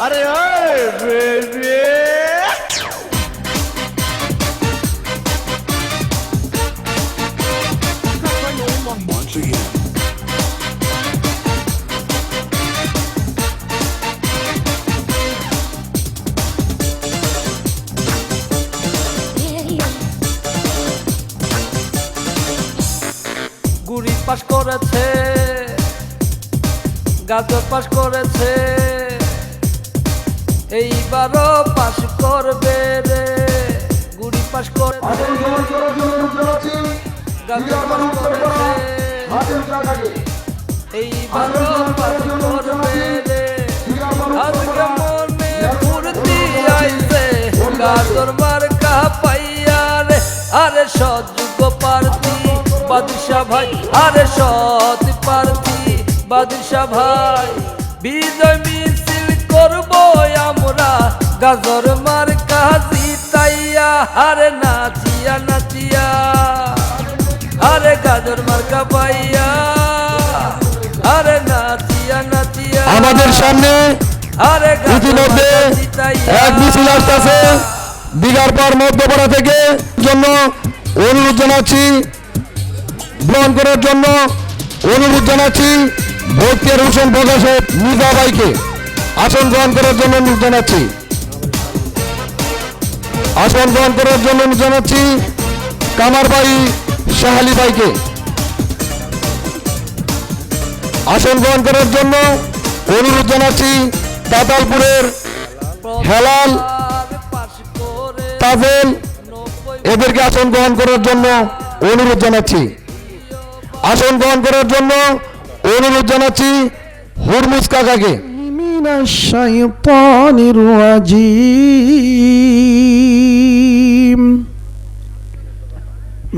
আরে ওই baby Once again. গুড়ি পাস করেছে, গাজর পাস করেছে, এইবারও পাস করবে রে। গুড়ি পাস করেছে, গাজর পাস করেছে, এইবারও পাস করবে রে। আজকে মনে ফুর্তি আইছে, গাজর মার্কা পাইয়া রে। আরে সযোগ্য প্রার্থী বাদশা ভাই, আরে সৎ প্রার্থী বাদশা ভাই। বিজয় মিছিল করব আমরা, গাজর মার্কা জিতাইয়া। আরে নাচিয়া নাচিয়া, আরে গাজর মার্কা পাইয়া। আরে নাচিয়া নাচিয়া, আমাদের সামনে আরে ইতিমধ্যে এক মিছিল আসতেছে দিগারপাড় মধ্যপাড়া থেকে। জন্য অনুরোধ জানাচ্ছি, গ্রহণ করার জন্য অনুরোধ জানাচ্ছি বখতিয়ার হোসেন প্রকাশক মির্জা ভাইকে আসন গ্রহণ করার জন্য অনুরোধ জানাচ্ছি। আসন গ্রহণ করার জন্য অনুরোধ জানাচ্ছি কামার ভাই শাহালি ভাইকে আসন গ্রহণ করার জন্য অনুরোধ জানাচ্ছি। তাতালপুরের হেলাল তাজেল এদেরকে আসন গ্রহণ করার জন্য অনুরোধ জানাচ্ছি। আসন গ্রহণ করার জন্য অনুরোধ জানাচ্ছি হুরমুজ কাকাকে। মিনাশ শাইতানির রাজিম।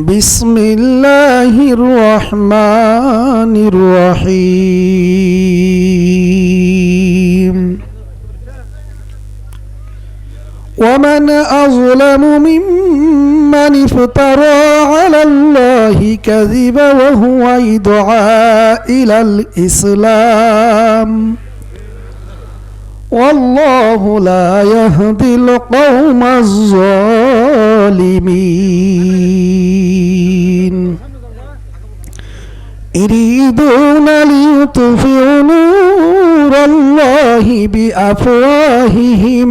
বিসমিল্লাহির রহমানির রহিম। ومن أظلم ممن افترى على الله كذبا وهو يدعى إلى الإسلام والله لا يهدي القوم الظالمين يريدون ليطفئوا نور الله بأفواههم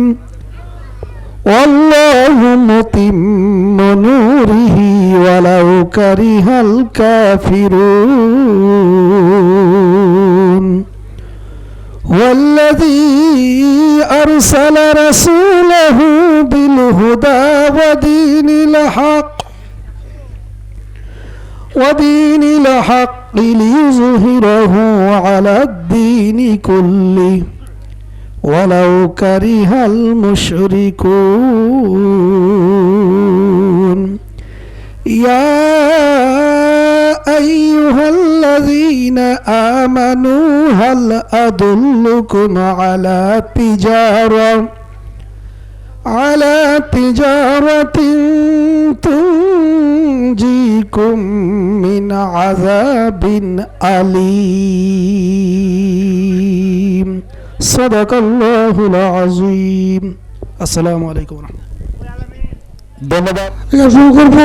والله متم نوره ولو كره الكافرون والذي أرسل رسوله بالهدى ودين الحق ليظهره على الدين كله ولو كره المشركون يا أيها الذين آمنوا هل أدلكم على تجارة تنجيكم من عذاب أليم صدق الله العظيم السلام عليكم ورحمة الله। ধন্যবাদ। শুরু করবো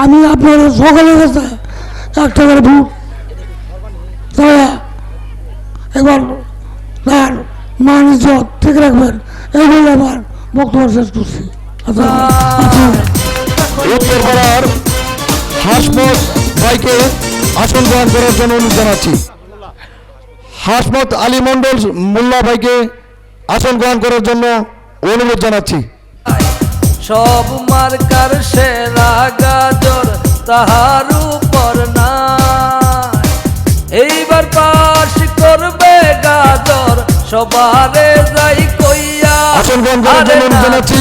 আমি আপনাদের সকলের কাছে একটা করে ভোট তারা এবার তার মান ইজ্জত ঠিক রাখবেন, এইগুলো আমার বক্তব্য শেষ করছি। উত্তরপাড়ার হাসমত ভাইকে আসন গ্রহণ করার জন্য অনুরোধ জানাচ্ছি। হাসমত আলী মন্ডল মোল্লা ভাইকে আসন গ্রহণ করার জন্য অনুরোধ জানাচ্ছি। সব মার্কার সেরা গাজর তাহার উপর না, এইবার পাশ করবে গাজর সবারে যাই কইয়া। আসন গ্রহণ করার জন্য অনুরোধ জানাচ্ছি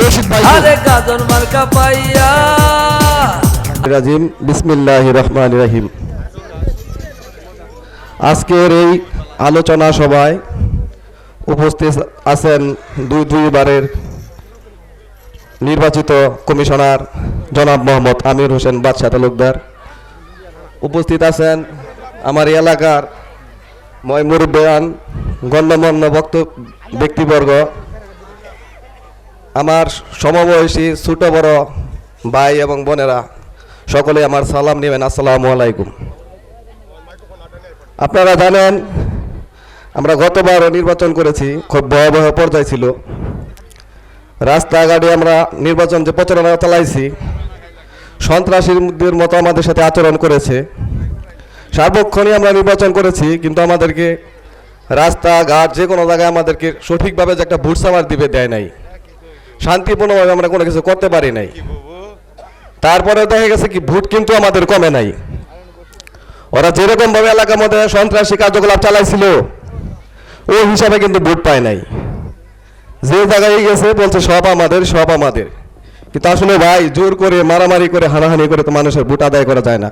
রশিদ ভাই। আরে গাজর মার্কা পাইয়া। রাজিম বিসমিল্লাহির রহমানির রহিম। আজকের এই আলোচনা সভায় উপস্থিত আছেন দুইবারের নির্বাচিত কমিশনার জনাব মোহাম্মদ আমির হোসেন বাদশা তালুকদার। উপস্থিত আছেন আমার এলাকার মুরব্বিয়ান গণ্যমান্য ব্যক্তিবর্গ, আমার সমবয়সী ছোট বড় ভাই এবং বোনেরা, সকলে আমার সালাম নেবেন। আসসালামু আলাইকুম। আপনারা জানেন আমরা গতবার নির্বাচন করেছি, খুব ভয়াবহ পর্যায়ে ছিল। রাস্তাঘাটে আমরা নির্বাচন যে প্রচারণা চালাইছি, সন্ত্রাসীদের মতো আমাদের সাথে আচরণ করেছে। সার্বক্ষণিক আমরা নির্বাচন করেছি, কিন্তু আমাদেরকে রাস্তাঘাট যে কোনো জায়গায় আমাদেরকে সঠিকভাবে যে একটা ভোট সামার দিবে দেয় নাই, শান্তিপূর্ণভাবে আমরা কোনো কিছু করতে পারি নাই। তারপরে দেখা গেছে কি ভোট কিন্তু আমাদের কমে নাই। ওরা যেরকমভাবে এলাকার মধ্যে সন্ত্রাসী কার্যকলাপ চালাইছিল ওই হিসাবে কিন্তু ভোট পায় নাই। যে জায়গায় গেছে বলছে সব আমাদের, সব আমাদের। কিন্তু আসলে ভাই জোর করে মারামারি করে হানাহানি করে তো মানুষের ভোট আদায় করা যায় না।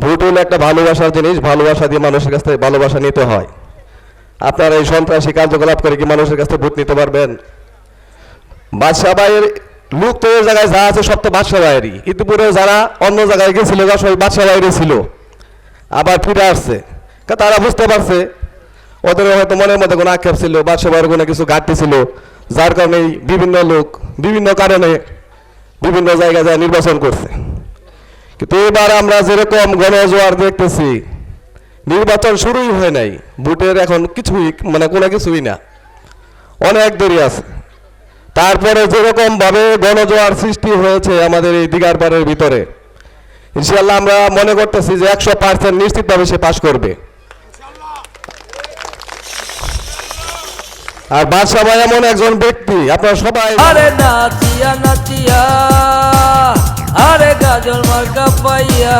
ভোট হলো একটা ভালোবাসার জিনিস, ভালোবাসা দিয়ে মানুষের কাছ থেকে ভালোবাসা নিতে হয়। আপনারা এই সন্ত্রাসী কার্যকলাপ করে কি মানুষের কাছ থেকে ভোট নিতে পারবেন? বাদশা ভাইয়ের লোক তো এই জায়গায় যা আছে সব তো বাদশা ভাইয়েরই। ইতিপূর্বে যারা অন্য জায়গায় গেছিল সবাই বাদশা ভাইয়েরই ছিল, আবার ফিরে আসছে। তারা বুঝতে পারছে ওদের হয়তো মনের মধ্যে কোনো আক্ষেপ ছিল, বাদশা ভাইয়ের কোনো কিছু ঘাটতি ছিল, যার কারণে বিভিন্ন লোক বিভিন্ন কারণে বিভিন্ন জায়গায় যায় নির্বাচন করছে। কিন্তু এবার আমরা যেরকম গণজোয়ার দেখতেছি, নির্বাচন শুরুই হয় নাই, ভোটের এখন কিছুই কোনো কিছুই না, অনেক দেরি আছে। তারপরে যেরকম ভাবে গণজোয়ার সৃষ্টি হয়েছে আমাদের এই দিগারপাড়ের ভিতরে, ইনশাআল্লাহ আমরা মনে করতেছি যে 100% নিশ্চিতভাবে সে পাশ করবে। আর বাদশা ভাই এমন একজন ব্যক্তি, আপনারা সবাই আরে নাচিয়া নাচিয়া, আরে গাজর মার্কা পাইয়া।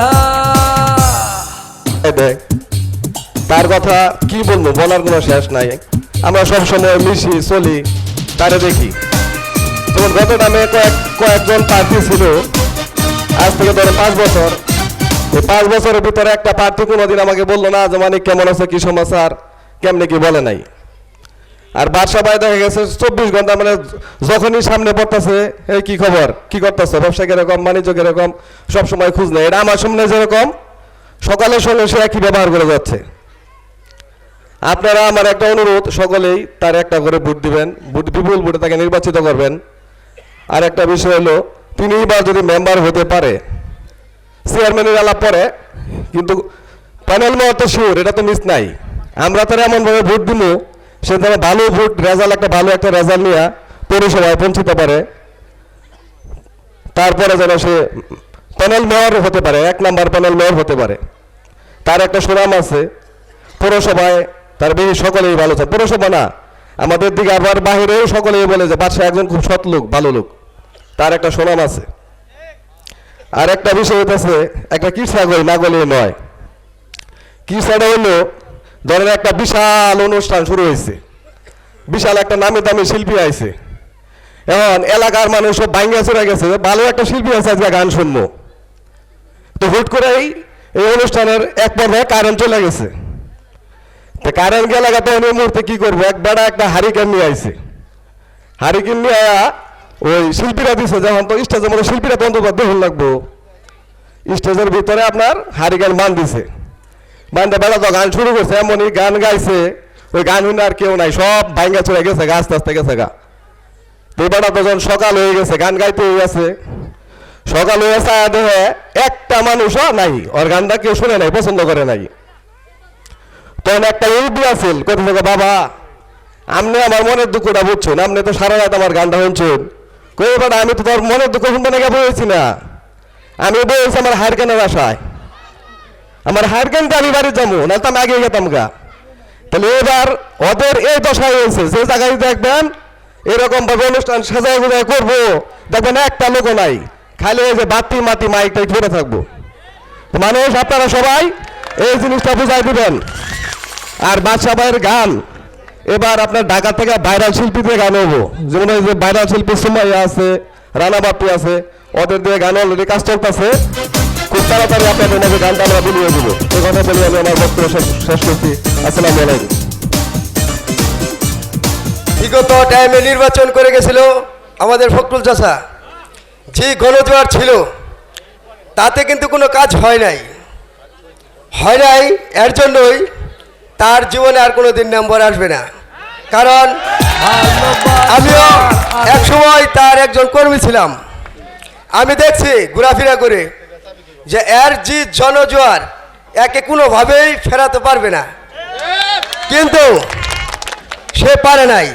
দেখ তার কথা কি বলবো, বলার কোনো শেষ নাই। আমরা সবসময় মিশি চলি, তারে দেখি। তখন গত দামে কয়েকজন প্রার্থী ছিল, আজ থেকে ধরো 5 বছর। এই 5 বছরের ভিতরে একটা প্রার্থী কোনোদিন আমাকে বললো না যে মানে কেমন আছে, কি সমাচার, কেমনে কি বলে নাই। আর বাদশা ভাই দেখা গেছে 24 ঘন্টা যখনই সামনে পড়তেছে, এই কি খবর, কি করতেছে, ব্যবসা কিরকম, বাণিজ্য কিরকম, সবসময় খোঁজ নেই। এটা আমার সামনে যেরকম সকালের সঙ্গে সে একই ব্যবহার করে যাচ্ছে। আপনারা আমার একটা অনুরোধ, সকলেই তার একটা করে ভোট দিবেন, বিপুল ভোটে তাকে নির্বাচিত করবেন। আর একটা বিষয় হলো, তিনি এবার যদি মেম্বার হতে পারে, চেয়ারম্যানের আলাপ পরে, কিন্তু প্যানেল মতো শিওর, এটা তো মিস নাই। আমরা তারা এমনভাবে ভোট দিব সে যেন ভালো ভোট রেজাল্ট, একটা ভালো একটা রেজাল্ট নিয়ে পৌরসভায় পৌঁছতে পারে। তারপরে যেন সে প্যানেল মেয়র হতে পারে, 1 নাম্বার প্যানেল মেয়র হতে পারে। তার একটা সুনাম আছে পৌরসভায়, তার বেশি সকলেই ভালো চায়। পৌরসভা না, আমাদের দিকে আবার বাহিরেও সকলেই বলে যে বাদশা একজন খুব সৎ লোক, ভালো লোক, তার একটা সুনাম আছে। আর একটা বিষয় হইতেছে, একটা কিসা গই না গলে নয়। কিসাটা হলো, ধরেন একটা বিশাল অনুষ্ঠান শুরু হয়েছে, বিশাল একটা নামি দামি শিল্পী আইছে, এখন এলাকার মানুষ সব ভাঙ্গা চড়ে গেছে, ভালো একটা শিল্পী আছে, আজকে গান শুনবো। তো হুট করেই এই অনুষ্ঠানের এক পর্যায়ে কারেন্ট চলে গেছে। তো কারেন্ট গেলে তখন এই মুহূর্তে কি করবো, এক বেড়া একটা হারিকেন নিয়ে আইছে। হারিকেন নিয়ে আয়া ওই শিল্পীরা দিছে, যখন তো স্টেজের মধ্যে শিল্পীরা তখন তো দেখুন লাগবো, স্টেজের ভিতরে আপনার হারিকেন বান দিছে। বান্ধে বেলা তো গান শুরু করছে, এমনই গান গাইছে, ওই গান শুনে আর কেউ নাই, সব ভাঙ্গা চলে গেছে, আস্তে আস্তে গেছে গা। তো বেলা তো যখন সকাল হয়ে গেছে, গান গাইতে হয়ে গেছে, সকাল হয়ে গেছে, দেখে একটা মানুষও নাই, ওর গানটা কেউ শুনে নাই, পছন্দ করে নাই। তখন একটা ইউবি আছে, কোথাও থেকে, বাবা আপনি আমার মনের দুঃখটা বুঝছেন, আপনি তো সারা রাত আমার গানটা শুনছেন। কই বেটা, আমি তো তোর মনের দুঃখ শুনতে নাকি বলেছি না, আমি বলেছি আমার হারকেনের আশায়, আমার হারকেনটা আমি বাড়ি যাবো, না তো আমি আগে গেতাম গা। তাহলে এবার ওদের এই দশায় হয়েছে, যে জায়গায় দেখবেন এরকম ভাবে অনুষ্ঠান সাজায় গুজায় করবো, দেখবেন একটা লোকও নাই, খালি এই যে বাতি মাটি মাইকটাই ঘুরে থাকবো। মানুষ আপনারা সবাই এই জিনিসটা বুঝাই দিবেন। আর বাদশা ভাইয়ের গান এবার আপনার ঢাকা থেকে ভাইরাল শিল্পীদের গান হবো, যেমন এই যে ভাইরাল শিল্পী সুমাইয়া আছে, রানা বাপ্পি আছে, ওদের দিয়ে গান অলরেডি কাজ চলতেছে। খুব তাড়াতাড়ি আপনাদের মাঝে গানটা আমরা বিলিয়ে দেবো। এই কথা বলে আমি আমার বক্তব্য শেষ করছি। আসসালামু আলাইকুম। বিগত টাইমে নির্বাচন করে গেছিল আমাদের ফখরুল চাচা, যে গণজোয়ার ছিল তাতে কিন্তু কোনো কাজ হয় নাই। এর জন্যই তার জীবনে আর কোনোদিন নম্বর আসবে না। কারণ আমিও এক সময় তার একজন কর্মী ছিলাম। আমি দেখছি ঘোরাফেরা করে যে এর যে জনজোয়ার একে কোনোভাবেই ফেরাতে পারবে না, কিন্তু সে পারে নাই।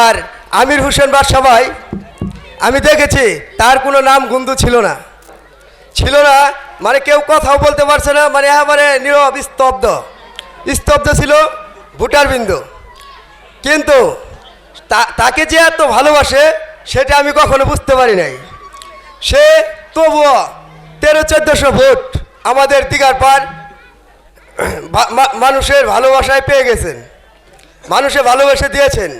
আর আমির হোসেন বাদশা ভাই, আমি দেখেছি তার কোনো নাম গন্ধ ছিল না, মানে কেউ কথাও বলতে পারছে না, মানে একেবারে নীরব স্তব্ধ ছিল ভোটার বিন্দু। কিন্তু তাকে যে এত ভালোবাসে সেটা আমি কখনো বুঝতে পারি নাই। সে তবুও 1300-1400 ভোট আমাদের দিঘার পার মানুষের ভালোবাসায় পেয়ে গেছেন, মানুষে ভালোবেসে দিয়েছেন।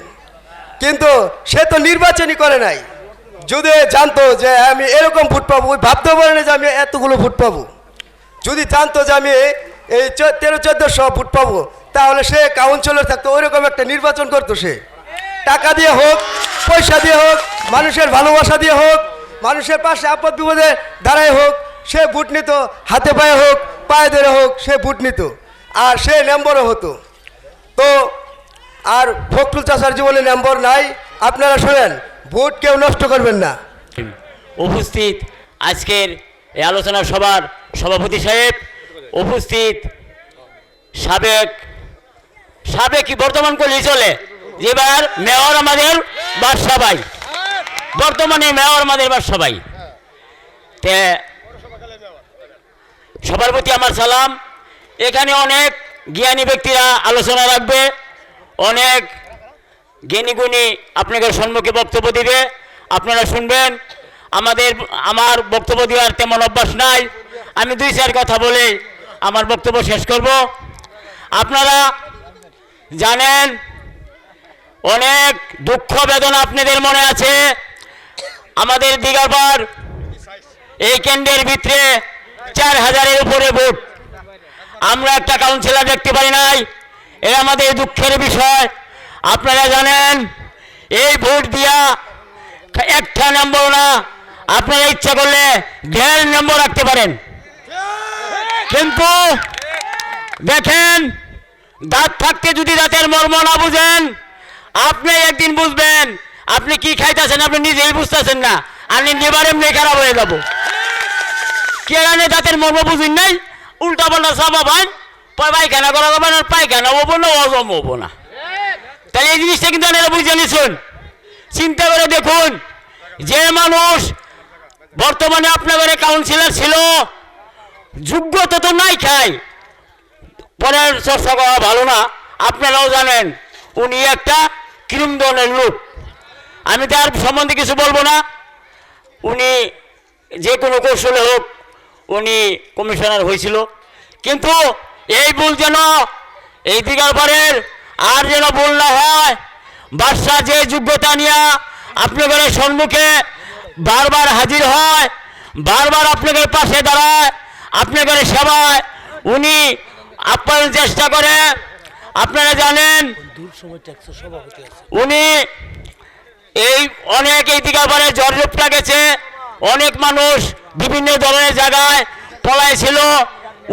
কিন্তু সে তো নির্বাচনই করে নাই। যদি জানতো যে আমি এরকম ভোট পাবো, ভাবতে পারে না যে আমি এতগুলো ভোট পাবো। যদি জানতো যে আমি এই 1300-1400 ভোট পাবো, তাহলে সে কাউন্সিলর থাকতো, ওইরকম একটা নির্বাচন করতো। সে টাকা দিয়ে হোক, পয়সা দিয়ে হোক, মানুষের ভালোবাসা দিয়ে হোক, মানুষের পাশে আপদ বিপদে দাঁড়ায় হোক, সে ভোট নিত। হাতে পায়ে হোক, পায়ে ধরে হোক, সে ভোট নিত, আর সে নম্বরও হতো। তো আর ফখরুল চাচার জীবনে নম্বর নাই। আপনারা শোনেন, ভোট কেউ নষ্ট করবেন না। উপস্থিত আজকের এই আলোচনা সভার সভাপতি সাহেব, উপস্থিত সাবেক কি বর্তমান করলেই চলে, এবার মেয়র আমাদের বাদশা ভাই, বর্তমানে মেয়র আমাদের বাদশা ভাই। তে সবার প্রতি আমার সালাম। এখানে অনেক জ্ঞানী ব্যক্তিরা আলোচনা রাখবে, অনেক জ্ঞানীগুণী আপনাদের সম্মুখে বক্তব্য দিবে, আপনারা শুনবেন। আমার বক্তব্য দেওয়ার তেমন অভ্যাস নাই, আমি 2-4 কথা বলে আমার বক্তব্য শেষ করব। আপনারা জানেন অনেক দুঃখ বেদনা আপনাদের মনে আছে। আমাদের দিঘাপাড় এই কেন্দ্রের ভিতরে 4000-এর উপরে ভোট, আমরা একটা কাউন্সিলর দেখতে পারি নাই। এটা আমাদের দুঃখের বিষয়। আপনারা জানেন এই ভোট দিয়া একটা নম্বর না, আপনারা ইচ্ছা করলে 1.5 নম্বর রাখতে পারেন। কিন্তু দেখেন, দাঁত থাকতে যদি দাঁতের মর্ম না বুঝেন, আপনি একদিন বুঝবেন আপনি কি খাইতেছেন, আপনি নিজেই বুঝতেছেন না, আপনি নেবার এমনি খারাপ হয়ে যাব। কেরানে দাঁতের মর্ম বুঝুন নাই, উল্টা পাল্টা চাপা ভাই, পায়খানা করা যাবে না, পায়খানা হবো না, হজম হবো না। তাহলে এই জিনিসটা কিন্তু আপনারা বুঝে নিচ্ছেন। চিন্তা করে দেখুন, যে মানুষ বর্তমানে আপনাদের কাউন্সিলর ছিল, যোগ্যতা তো নাই, খায় পরের চর্চা করা ভালো না। আপনারাও জানেন উনি একটা কিরম ধরনের লোক, আমি তার সম্বন্ধে কিছু বলবো না। উনি যে কোনো কৌশলে হোক উনি কমিশনার হয়েছিল, কিন্তু এই ভুল যেন এই দিঘাপাড়ের আর যেন ভুল না হয়। বাদশা যে যোগ্যতা নিয়ে আপনাদের সম্মুখে বারবার হাজির হয়, বারবার আপনাদের পাশে দাঁড়ায়, আপনাদের সেবায় উনি আপ্যায়ন চেষ্টা করে। আপনারা জানেন উনি এই দিঘাপাড়ে জর্জরটা গেছে, অনেক মানুষ বিভিন্ন ধরনের জায়গায় পলায় ছিল,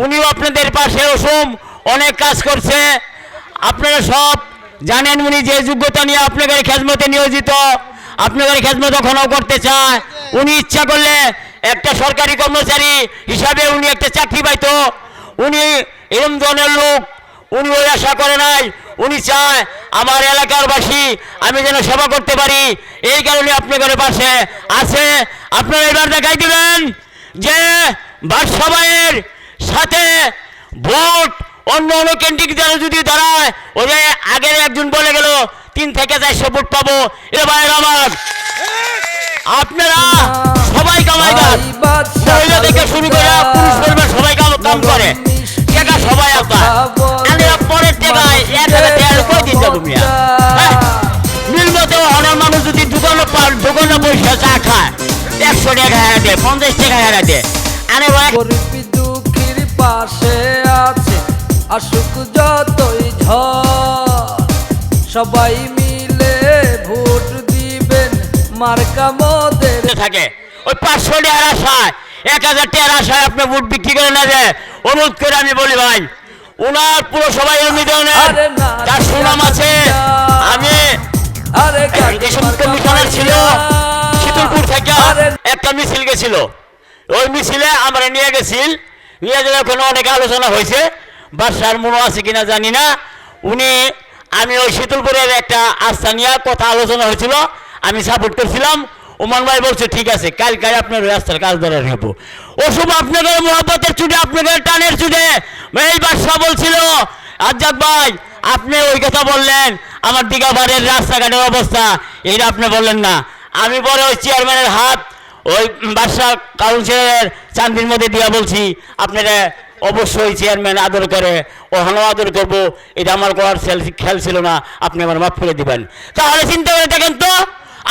উনিও আপনাদের পাশে ওসম অনেক কাজ করছে। আপনারা সব জানেন উনি যে যোগ্যতা নিয়ে আপনাদের খেদমতে নিয়োজিত, আপনাদের খেদমত এখনও করতে চায়। উনি ইচ্ছা করলে একটা সরকারি কর্মচারী হিসাবে উনি একটা চাকরি পাইত। উনি এরম ধরনের লোক, উনি ওই আশা করে নাই। উনি চায় আমার এলাকারবাসী আমি যেন সেবা করতে পারি, এই কারণে আপনাদের পাশে আছে। আপনারা এবার দেখাই দিবেন যে বাদশা ভাইয়ের সাথে ভোট অন্য কেন্দ্রিক যারা যদি দাঁড়ায়, ওই যে আগের একজন বলে গেল 3 থেকে 400 ভোট পাবো। এবার আমার আপনারা সবাই কামাই দেন, মহিলা থেকে শুরু করে পুরুষ পরিবার সবাই কাম করে, টাকা সবাই আপনার পরের টাকায় 1000 টাকা কই দিন যাবো মিয়া। মিল মতো অনেক মানুষ যদি দোকানে পয়সা চা খায় 100 টাকা হারা দেয়, 50 টাকা হারা দেয়। গরিব দুঃখীর পাশে আছে, আসুক যতই ঝড়, সবাই মিলে ভোট দিবেন মার্কা মোদের থাকে। ওই 500 টাকার আশায় 1000 টাকার আশায় আপনি ভোট বিক্রি করে না, যে অনুরোধ করে আমি বলি ভাই, উনার পুরো সবাই এমনিধরনের আরে না তার সুনাম আছে। আমি আরে যে সমস্ত মিশনার ছিল শীতলপুর থেকে একটা মিছিল গেছিল, ওই মিছিলে আমরা নিয়ে গেছিল, নিয়ে গেলে ওখানে অনেক আলোচনা হয়েছে, বাদশার মনে আছে কিনা জানি না। আমি ওই শীতলপুরের একটা আস্থা নিয়ে কথা আলোচনা হয়েছিল, আমি সাপোর্ট করছিলাম। ওমান ভাই বলছে ঠিক আছে, কালকে আপনার রাস্তার কাজ ধরে নেবো। ওসব আপনাদের মহব্বতের চুটে, আপনাদের টানের চুটে এই বাদশা বলছিল আজ্জাক ভাই আপনি ওই কথা বললেন, আমার দিঘাবাড়ির রাস্তাঘাটের অবস্থা এইটা আপনি বললেন না। আমি পরে ওই চেয়ারম্যানের হাত ওই বাদশা কাউন্সিলরের চান্দির মধ্যে দিয়া বলছি আপনারা অবশ্যই চেয়ারম্যান আদর করে, ওখানেও আদর করবো, এটা আমার করার খেয়াল ছিল না, আপনি আমার মাফ করে দিবেন। তাহলে চিন্তা করে দেখেন তো,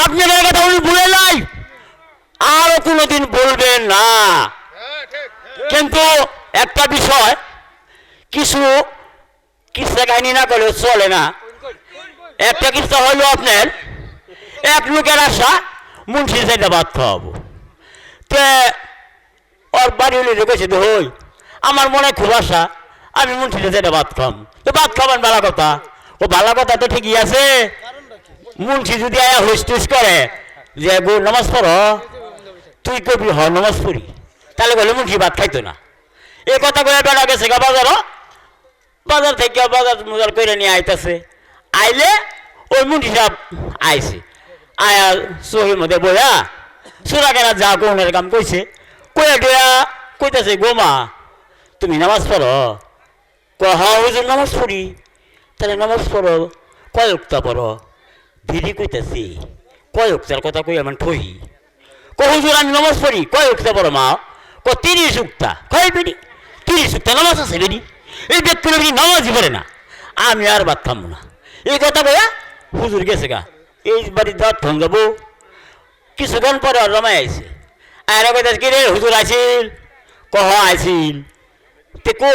আপনাদের কথা উনি ভুলে নাই, আরও কোনোদিন বলবেন না। কিন্তু একটা বিষয়, কিছু কিস্সা কাহিনী না করলে চলে না। একটা কিস্সা হইল আপনার এক লোকের আশা মুন্সির সাইডে ভাত খাওয়াবো, তে ওর বাড়ি হলে রেখেছে তো হই আমার মনে খুব আশা আমি মুন্সির সাইডে ভাত খাম, তো ভাত খাবেন ভালো কথা, ও ভালো কথা তো ঠিকই আছে। মুন্সি যদি আয়া হুস টুস করে যে গো নামাজ পড়ো, তুই কবি হ নামাজ পড়ি, তাহলে বলে মুন্সি ভাত খাইতো না। এই কথা কয়ে বেড়া গেছে গা বাজার থেকে বাজার মুজার করে নিয়ে আইতেছে, আইলে ওই মুন্সি সাহেব আইছে, আয়া সহির মধ্যে বইয়া সুরা কেনা যা কোনের কাম কইছে, কয়ে ডয়া কইতেছে গোমা তুমি নামাজ পড়ো, হ হুজুর নামাজ পড়ি, তাহলে নামাজ পড়ো কয় উক্তা পড়ো, দিদি কইতেছি কয় উক্তার কথা কই আমার ঠই, হুজুর আমি নামাজ পড়ি কয় উক্তা পড়ো মা, 30 উক্তা, কয় বেরি 30 উক্তা নামাজ আছে বেরি, এই ব্যক্তি বেরি নামাজই পড়ে না, আমি আর ভাত খাবো না। এই কথা কয়া হুজুর গেছে গা, এই বাড়ি দাঁত ফোন যাবো। কিছুক্ষণ পরে আর রমাই আইছে, আর কইতেছে কি রে হুজুর আইছিল, কহ আইছিল, তে কো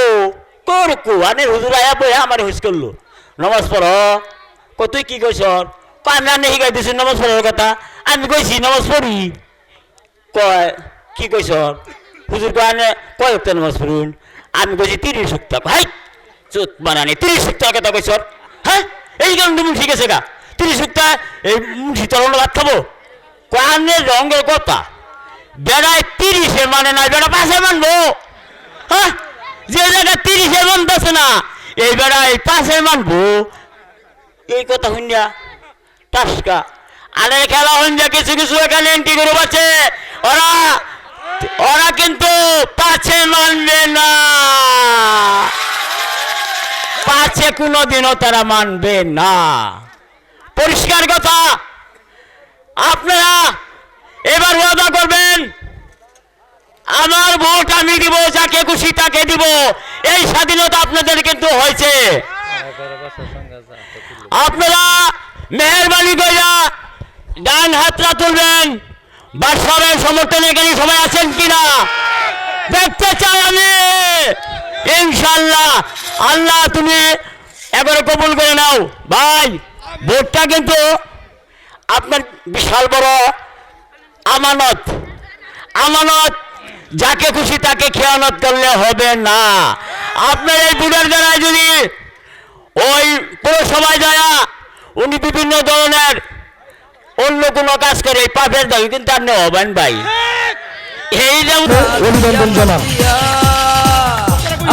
আনে হুজুর আয়া বইয়া আমার হুস করলো নামাজ পড়ো, তুই কি কইস, আমি আনে শিখাই দিছি নামাজ পড়ার কথা, আমি কইছি নামাজ পড়ি, কয় কি কইস হুজুর কয় আনে কয় উক্তা নামাজ পড়ুন, আমি কইছি 30 উক্তা, হাই চোত বানানি 30 উক্তার কথা কইস, হ্যাঁ এই কারণে তুমি ঠিক আছে গা 30 উক্তা এই মুন্সি চলন ভাত খাবো, কানের রঙের কথা বেড়ায় 30-এ মানে না, বেড়া 5-এ মানবো, হ্যাঁ যে জায়গায় 30-এ মানতেছে না এই বেড়ায় 5-এ মানবো। এই কথা শুনিয়া টাসকা আনের খেলা হইয়া কিছু কিছু এখানে এন্ট্রি গ্রুপ আছে, ওরা কিন্তু 5-এ মানবে না, 5-এ কোনোদিনও তারা মানবে না, পরিষ্কার কথা। আপনারা এবার ওয়াদা করবেন আমার ভোট আমি দিব, যাকে খুশি তাকে দিব, এই স্বাধীনতা আপনাদের কিন্তু হয়েছে। আপনারা মেহরবানি কইরা ডান হাতটা তুলবেন, বাদশাহের সমর্থনে এখানে সবাই আছেন কিনা দেখতে চাই আমি, ইনশাল্লাহ। আল্লাহ তুমি এবারে কবুল করে নাও ভাই, ভোটটা কিন্তু আপনার বিশাল বড় আমানত, যাকে খুশি তাকে খেয়ানত করলে হবে না। আপনার এই ভোটের দ্বারা যদি ওই পৌরসভায় যায় উনি বিভিন্ন ধরনের অন্য কোনো কাজ করে পাপের দাবি কিন্তু আপনি হবেন ভাই, এই অভিনন্দন জানান।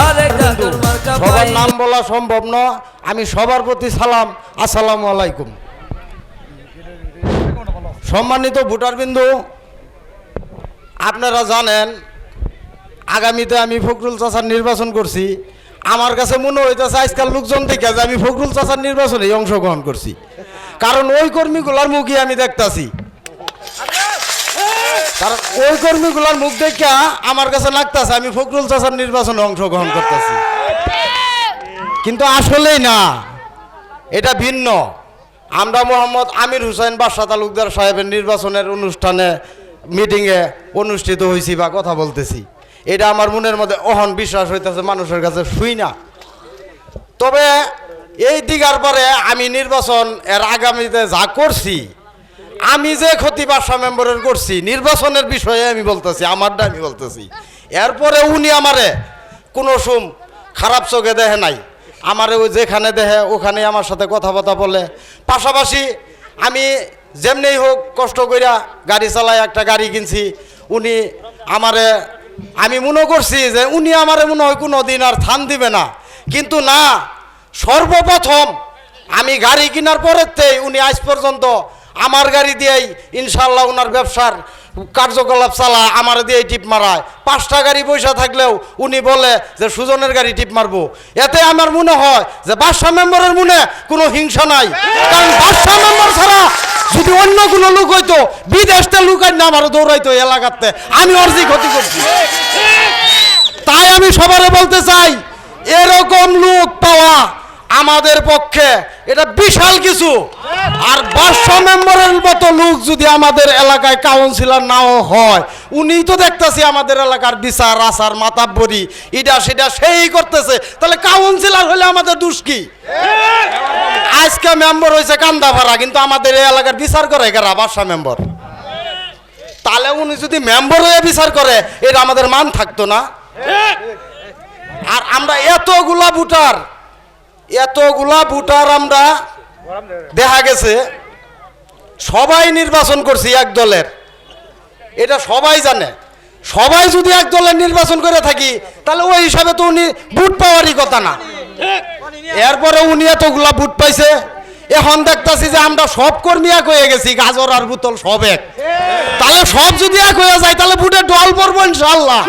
আরে কাকুর মার্কা সবার নাম বলা সম্ভব নয়, আমি সবার প্রতি সালাম, আসসালামু আলাইকুম। সম্মানিত ভোটারবিন্দু, আপনারা জানেন আগামীতে আমি ফখরুল চাচার নির্বাচন করছি, আমার কাছে মনে হইতেছে আজকাল লোকজন থেকে যে আমি ফখরুল চাচার নির্বাচনে অংশগ্রহণ করছি, কারণ ওই কর্মীগুলার মুখই আমি দেখতাছি, কারণ ওই কর্মীগুলার মুখ দেখে আমার কাছে লাগতেছে আমি ফখরুল চাচার নির্বাচনে অংশগ্রহণ করতেছি, কিন্তু আসলেই না, এটা ভিন্ন। আমরা মোহাম্মদ আমির হুসাইন বাদশা তালুকদার সাহেবের নির্বাচনের অনুষ্ঠানে মিটিংয়ে অনুষ্ঠিত হয়েছি বা কথা বলতেছি, এটা আমার মনের মধ্যে অহন বিশ্বাস হইতেছে মানুষের কাছে শুই না। তবে এই দিগার পরে আমি নির্বাচন এর আগামীতে যা করছি, আমি যে ক্ষতি বাদশা মেম্বারের করছি নির্বাচনের বিষয়ে আমি বলতেছি, আমারটা আমি বলতেছি, এরপরে উনি আমারে কোনো খারাপ চোখে দেখে নাই, আমারে ওই যেখানে দেখে ওখানে আমার সাথে কথাবার্তা বলে। পাশাপাশি আমি যেমনি হোক কষ্ট কইরা গাড়ি চালাই, একটা গাড়ি কিনছি। উনি আমারে, আমি মনে করছি যে উনি আমারে মনে হয় কোনো দিন আর থান দিবে না, কিন্তু না, সর্বপ্রথম আমি গাড়ি কেনার পরেতেই উনি আজ পর্যন্ত আমার গাড়ি দিয়েই ইনশাল্লাহ ওনার ব্যবসার কার্যকলাপ চালায়, আমার দিয়েই টিপ মারায়। 5টা গাড়ি পয়সা থাকলেও উনি বলে যে সুজনের গাড়ি টিপ মারবো। এতে আমার মনে হয় যে বাদশা মেম্বারের মনে কোনো হিংসা নাই, কারণ বাদশা মেম্বার ছাড়া যদি অন্য কোনো লোক হইতো, বিদেশতে লুকাই না আমারও দৌড়াইতো এলাকাতে, আমি অর্জি ক্ষতি করছি। তাই আমি সবারে বলতে চাই, এরকম লোক পাওয়া আমাদের পক্ষে এটা বিশাল কিছু। আর বাদশা মেম্বারের মতো লোক যদি আমাদের এলাকায় কাউন্সিলর নাও হয়, উনি তো দেখতেছি আমাদের এলাকার বিচার আচার মাতাব্বরি এটা সেটা সেই করতেছে, তাহলে কাউন্সিলর হলে আমাদের দোষ কি? আজকে মেম্বার হয়েছে কান্দাভাড়া, কিন্তু আমাদের এই এলাকার বিচার করে কারা? বাদশা মেম্বার। তাহলে উনি যদি মেম্বার হয়ে বিচার করে, এটা আমাদের মান থাকতো না? আর আমরা এতগুলা ভোটার আমরা দেখা গেছে সবাই নির্বাচন করছি এক দলের, এটা সবাই জানে। সবাই যদি এক দলের নির্বাচন করে থাকি, তাহলে ওই হিসাবে তো উনি ভোট পাওয়ারই কথা না। এরপরে উনি এতগুলা ভোট পাইছে, এখন দেখতেছি যে আমরা সব কর্মী এক হয়ে গেছি, গাজর আর বোতল সব এক। তাহলে সব যদি এক হয়ে যায়, তাহলে ভোটে ডল পড়বো ইনশাল্লাহ।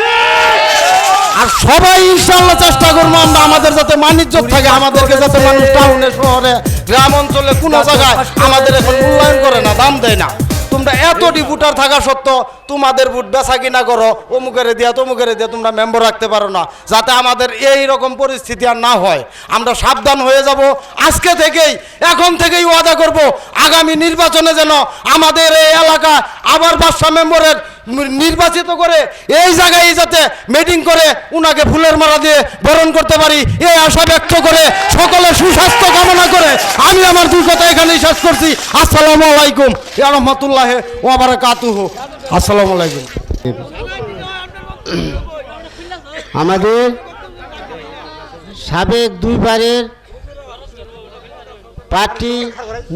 আর সবাই ইনশাল্লাহ চেষ্টা করবো আমরা আমাদের যাতে মানিজ্য থাকে, আমাদেরকে যাতে মানুষ টাউনে শহরে গ্রাম অঞ্চলে কোনো জায়গায় আমাদের এখন মূল্যায়ন করে না, দাম দেয় না। তোমরা এতটি ভোটার থাকা সত্ত্বেও তোমাদের ভোট বেচা কিনা করো, অমুকের দিয়া তমুকের দিয়া তোমরা মেম্বার রাখতে পারো না, যাতে আমাদের এই রকম পরিস্থিতি আর না হয়। আমরা সাবধান হয়ে যাব আজকে থেকেই, এখন থেকেই ওয়াদা করব, আগামী নির্বাচনে যেন আমাদের এই এলাকা আবার বাদশা মেম্বারের নির্বাচিত করে এই জায়গায় যাতে মিটিং করে উনাকে ফুলের মালা দিয়ে বরণ করতে পারি, এই আশা ব্যক্ত করে সকলে সুস্বাস্থ্য কামনা করে আমি আমার দুই কথা এখানেই শেষ করছি। আসসালামু আলাইকুম ওয়া রাহমাতুল্লাহি ওয়া বারাকাতুহু। আসসালামু আলাইকুম। আমাদের সাবেক দুইবারের প্রার্থী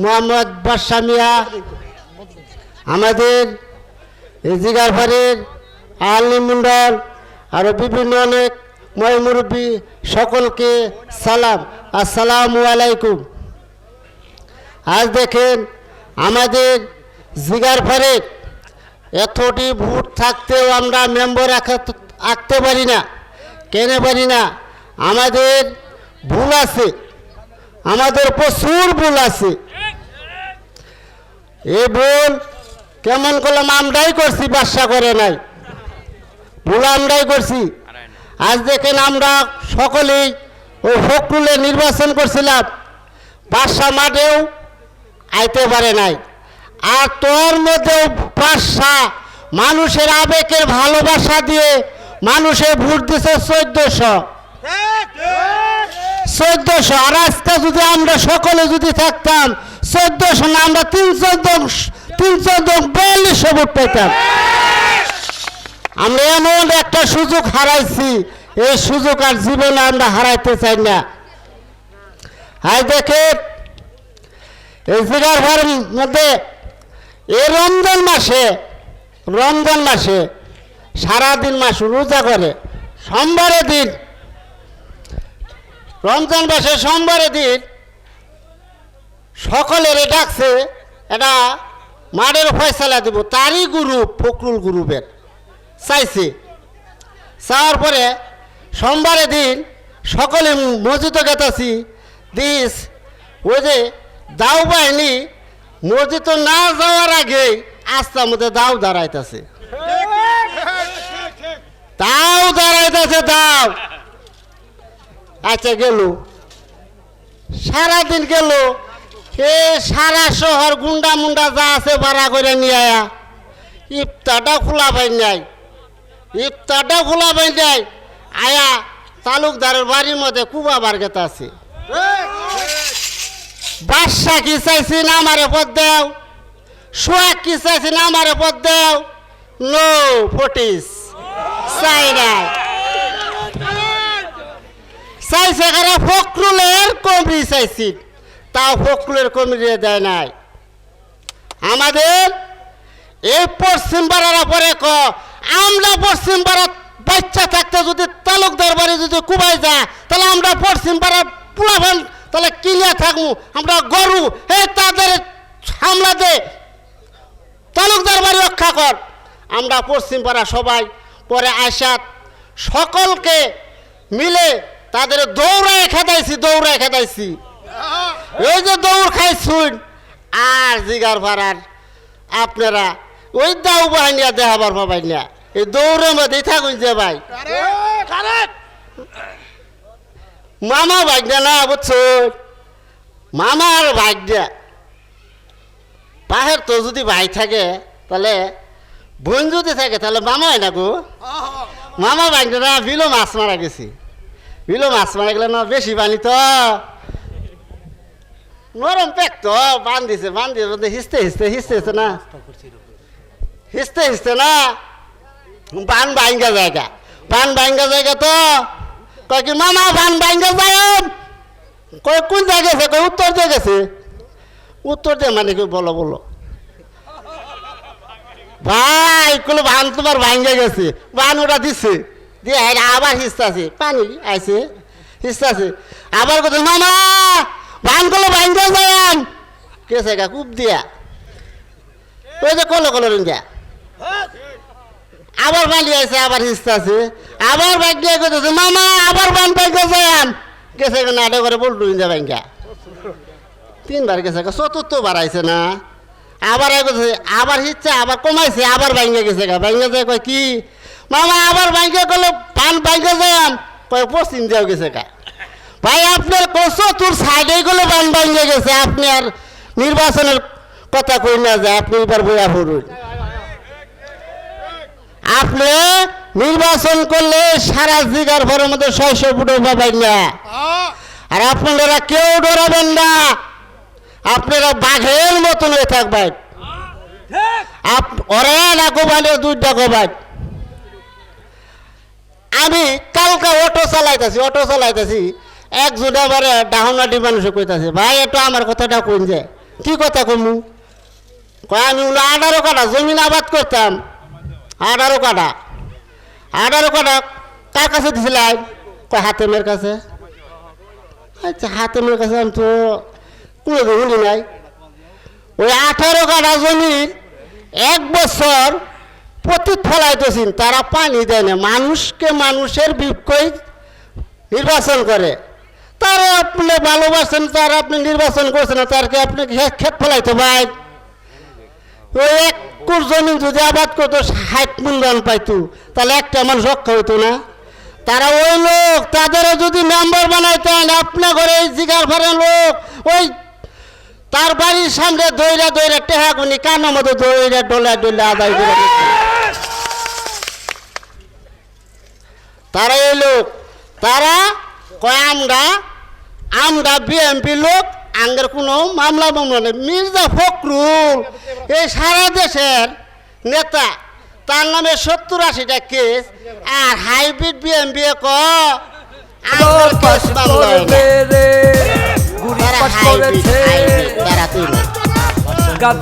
মোহাম্মদ বাদশা মিয়া, আমাদের জিগারপাড়ের আলী মণ্ডল, আরও বিভিন্ন অনেক মুরব্বী সকলকে সালাম, আসসালামু আলাইকুম। আজ দেখেন আমাদের জিগারপাড়ের এতটি ভোট থাকতেও আমরা মেম্বার আঁকতে পারি না। কেন পারি না? আমাদের ভুল আছে, আমাদের প্রচুর ভুল আছে। এ ভুল কেমন করলাম আমরাই করছি, বাদশা করে নাই, ভুল আমরাই করছি। আজ দেখেন আমরা সকলেই ওই ফখরুলে নির্বাচন করছিলাম, বাদশা মাঠেও আইতে পারে নাই। আর তোর মধ্যেও বাদশা মানুষের আবেগের ভালোবাসা দিয়ে মানুষের ভোট দিছে 1400। আর আজকে যদি আমরা সকলে যদি থাকতাম 1400 না, আমরা 342 ভোট পেতাম। আমরা এমন একটা সুযোগ হারাইছি, এই সুযোগ আর জীবনে আমরা হারাইতে চাই না। আজ দেখে এই জিগারপাড়ের মধ্যে এই রমজান মাসে সারাদিন মাস রোজা করে, সোমবারের দিন রমজান মাসে সোমবারের দিন সকলের ডাকছে, এটা মাঠের ফয়সালা দেব, তারই গ্রুপ ফখরুল গ্রুপের চাইছে। চাওয়ার পরে সোমবারের দিন সকলে মসজিদে গেতাছি দিস, ওই যে দাও বাহিনী মসজিদ না যাওয়ার আগে আস্তার মধ্যে দাও দাঁড়াইতেছে, দাও। আচ্ছা গেল, সারাদিন গেল, এ সারা শহর গুন্ডা মুন্ডা যা আছে ভাড়া করে নিয়ে আয়া ইফতারটা খোলা পাই নাই, আয়া তালুকদারের বাড়ির মধ্যে কুবা বার্গেত আছে। বাদশা কি চাইছি না আমারে পদ দেও, সোহাগ কি চাইছি না আমারে পদ দেও, নো ফটিস চাই নাই, চাইছে কারা ফখরুলের কমিটি চাইছি, তাও ফখরুলের কমিটি দেয় নাই। আমাদের এই পশ্চিম পাড়ার পরে আমরা পশ্চিম পাড়ার বাচ্চা থাকতে যদি তালুকদার বাড়ি যদি কুবাই যায়, তাহলে আমরা পশ্চিম পাড়ার পুলাভান তাহলে কিনে থাকবো, আমরা গরু তাদের সামলাতে তালুকদার বাড়ি রক্ষা কর। আমরা পশ্চিম পাড়া সবাই পরে আসাত সকলকে মিলে তাদের দৌড়ায় খেদাইছি। এই যে দৌড় খাইছুন আর জিগার ভাড়ার আপনারা ওই দাউ বাহিনিয়া দেখাবার পাবাই না, এই দৌড়ের মধ্যেই থাকুন যে ভাই মামা ভাগ্যা না বুঝছো, মামার ভাগ্যা পাহের তো যদি ভাই থাকে তাহলে বোন যদি থাকে তাহলে মামা হয় না গো। মামা ভাগ্যা না বিলো মাছ মারা গেছি, বিলো মাছ মারা গেলে না বেশি পানি তো নরম পেক তো বান্ধিছে হিসতে না বান ভাঙ্গা জায়গা তো কয় কি মামা বান ভাঙ্গা যায় কয় কোন জায়গা গেছে, কয় উত্তর দিয়ে গেছে। উত্তর দিয়ে মানে কি বলো ভাই কোনো বান তোমার ভাঙ্গা গেছে, বান ওটা দিচ্ছে দিয়ে আবার হিসতে পানি আইছে হিসতে আবার কথা মামা বান করলো ভাঙ্গা যায় কেসে গা কূপ দিয়া ওই যে কলো রঞ্জা আবার বালি আছে আবার হিসতে আছে আবার বাইক দিয়ে করতেছে মামা আবার বান ভাঙ্গা যায় গেছে নাটক করে বলটু যা ভাঙ্গা 3 বার গেছে চতুর্থ বাড়াইছে না আবার আবার হিচ্ছে আবার কমাইছে আবার ভাঙ্গা গেছে ভাঙ্গা যায় কয় কি মামা আবার ভাঙ্গা করলো বান ভাঙ্গা যায় কয় পশ্চিম দিয়েও গেছে ভাই আপনার চতুর সাইডে গুলো বান ভাঙ্গা গেছে, আপনি আর নির্বাচনের কথা কই না যায়, আপনি এবার বইয়া পড়ুন। আপনি নির্বাচন করলে সারা জিগার ঘরের মধ্যে 600 ফুট পাবেন না, আর আপনারা কেউ ডরাবেন না, আপনারা বাঘের মতন হয়ে থাকবেন। ওরা না গোবালে 2টা গোবাল। আমি কালকে অটো চালাইতেছি একজন আবার ডাহনাটি মানুষে কইতাছে ভাই একটু আমার কথাটা কইন যে কি কথা কমু কয় আমি 18 কাঠা জমিন আবাদ করতাম 18 কাঠা কার কাছে দিছিলাম কয় হাতেমের কাছে। আচ্ছা হাতেমের কাছে আমি তো কোনো শুনি নাই। ওই 18 কাঠা জমির 1 বছর প্রতি ফলাইতেছেন, তারা পানি দেয় না, মানুষকে মানুষের বিপক্ষে নির্বাচন করে। তারা আপনি ভালোবাসেন, তারা আপনি নির্বাচন করছেন না, তারকে আপনি ক্ষেত ফেলাইতে ভাই ওই 1 কোর জমি যদি আবাদ করতো 60 মণ ধান পাইতো তাহলে একটা মানুষ রক্ষা হইতো না। তারা ওই লোক তাদেরও যদি মেম্বার বানাইতেন আপনার ঘরে এই জিগার ভরের লোক ওই তার বাড়ির সামনে দইরা টেহাগুনি কানের মতো দইরা ডোলা আদায় করে তারা এই লোক তারা কয় আমরা বিএমপি লোক আঙ্গের কোনো মামলা নেই। মির্জা ফখরুল এই সারা দেশের নেতা, তার নামে 70-80টা কেস, আর হাইব্রিড বিএমপি পাশ করবে রে গুড়ি পাশ করেছে তারা